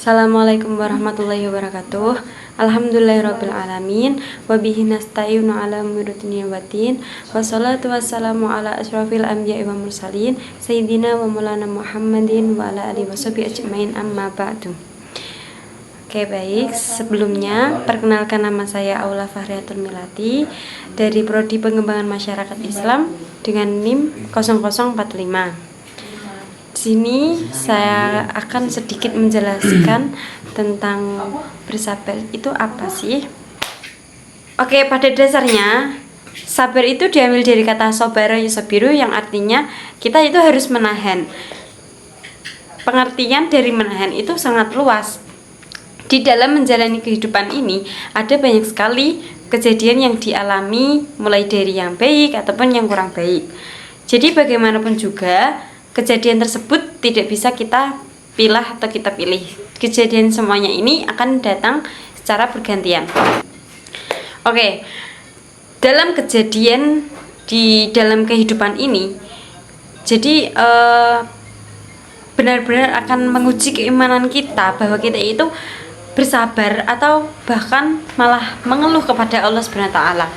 Assalamualaikum warahmatullahi wabarakatuh. Alhamdulillahirabbil alamin wa bihi nasta'inu ala umuri dunya waddin. Wassalatu wassalamu ala asyrafil anbiya'i wal mursalin sayyidina wa maulana Muhammadin wa ala alihi washabihi ajmain, amma ba'du. Oke, baik. Sebelumnya perkenalkan, nama saya Aula Fahriatul Milati dari Prodi Pengembangan Masyarakat Islam dengan NIM 0045. Di sini saya akan sedikit menjelaskan tentang bersabar itu apa sih. Oke, pada dasarnya sabar itu diambil dari kata sabara yusabiru yang artinya kita itu harus menahan. Pengertian dari menahan itu sangat luas. Di dalam menjalani kehidupan ini ada banyak sekali kejadian yang dialami, mulai dari yang baik ataupun yang kurang baik. Jadi bagaimanapun juga kejadian tersebut tidak bisa kita pilih atau kita pilih. Kejadian semuanya ini akan datang secara bergantian. Oke, dalam kejadian di dalam kehidupan ini, jadi benar-benar akan menguji keimanan kita bahwa kita itu bersabar atau bahkan malah mengeluh kepada Allah Subhanahu wa taala.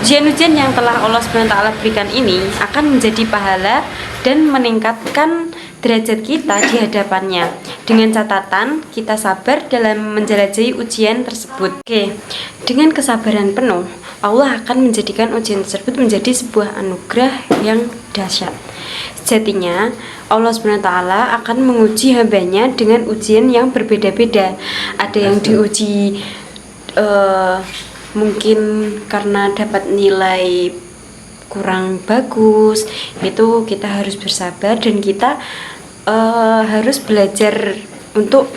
Ujian-ujian yang telah Allah SWT berikan ini akan menjadi pahala dan meningkatkan derajat kita di hadapannya, dengan catatan kita sabar dalam menjelajahi ujian tersebut. Oke, dengan kesabaran penuh Allah akan menjadikan ujian tersebut menjadi sebuah anugerah yang dahsyat. Sejatinya Allah SWT akan menguji hambanya dengan ujian yang berbeda-beda. Ada yang diuji mungkin karena dapat nilai kurang bagus, itu kita harus bersabar dan kita harus belajar untuk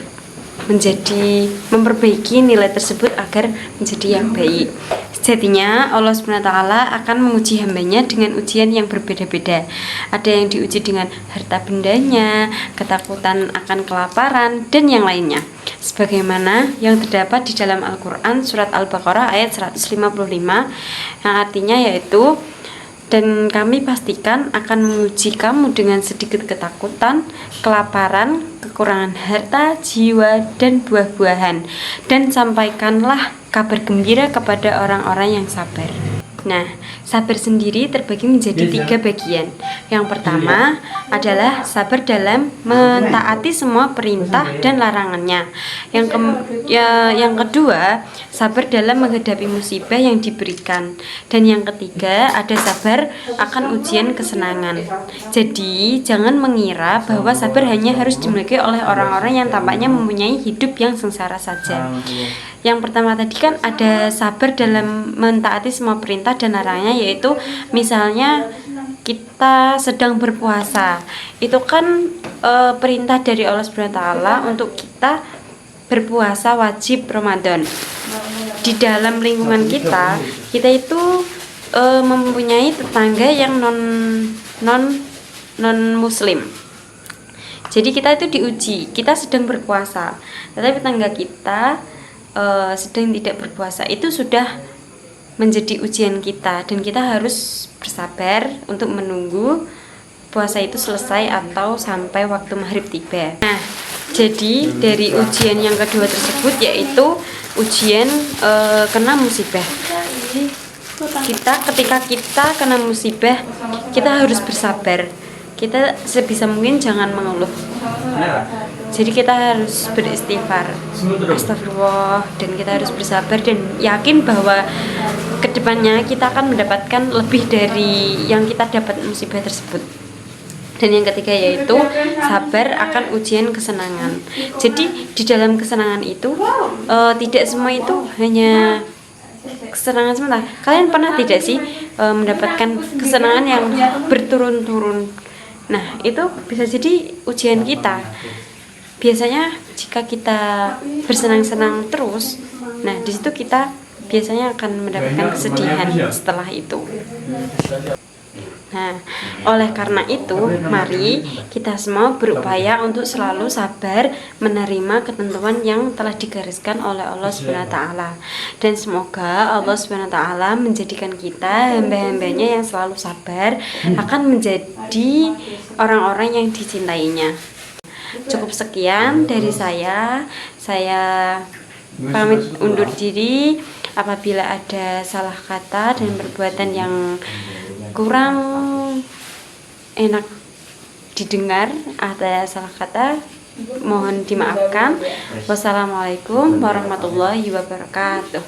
memperbaiki nilai tersebut agar menjadi yang baik. Sejatinya Allah SWT akan menguji hambanya dengan ujian yang berbeda-beda. Ada yang diuji dengan harta bendanya, ketakutan akan kelaparan, dan yang lainnya, sebagaimana yang terdapat di dalam Al-Quran surat Al-Baqarah ayat 155, yang artinya yaitu, dan kami pastikan akan menguji kamu dengan sedikit ketakutan, kelaparan, kekurangan harta, jiwa, dan buah-buahan, dan sampaikanlah kabar gembira kepada orang-orang yang sabar. Nah, sabar sendiri terbagi menjadi 3 bagian. Yang pertama adalah sabar dalam mentaati semua perintah dan larangannya. Yang kedua, sabar dalam menghadapi musibah yang diberikan. Dan yang ketiga, ada sabar akan ujian kesenangan. Jadi, jangan mengira bahwa sabar hanya harus dimiliki oleh orang-orang yang tampaknya mempunyai hidup yang sengsara saja. Yang pertama tadi kan ada sabar dalam mentaati semua perintah dan larangannya, yaitu misalnya kita sedang berpuasa, itu kan perintah dari Allah Subhanahu wa taala untuk kita berpuasa wajib Ramadan. Di dalam lingkungan kita itu mempunyai tetangga yang non muslim. Jadi kita itu diuji, kita sedang berpuasa, tetapi tetangga kita sedang tidak berpuasa. Itu sudah menjadi ujian kita dan kita harus bersabar untuk menunggu puasa itu selesai atau sampai waktu maghrib tiba. Nah, jadi dari ujian yang kedua tersebut yaitu ujian kena musibah. Ketika kita kena musibah, kita harus bersabar. Kita sebisa mungkin jangan mengeluh. Jadi kita harus beristighfar, astagfirullah, dan kita harus bersabar dan yakin bahwa kedepannya kita akan mendapatkan lebih dari yang kita dapat musibah tersebut. Dan yang ketiga yaitu sabar akan ujian kesenangan. Jadi di dalam kesenangan itu tidak semua itu hanya kesenangan sementara. Kalian pernah tidak sih mendapatkan kesenangan yang berturun-turun? Nah, itu bisa jadi ujian kita. Biasanya jika kita bersenang-senang terus, nah di situ kita biasanya akan mendapatkan kesedihan setelah itu. Nah, oleh karena itu, mari kita semua berupaya untuk selalu sabar menerima ketentuan yang telah digariskan oleh Allah Subhanahu wa taala. Dan semoga Allah Subhanahu wa taala menjadikan kita hamba-hambanya yang selalu sabar akan menjadi orang-orang yang dicintainya. Cukup sekian dari saya pamit undur diri. Apabila ada salah kata dan perbuatan yang kurang enak didengar, ada salah kata, mohon dimaafkan. Wassalamualaikum warahmatullahi wabarakatuh.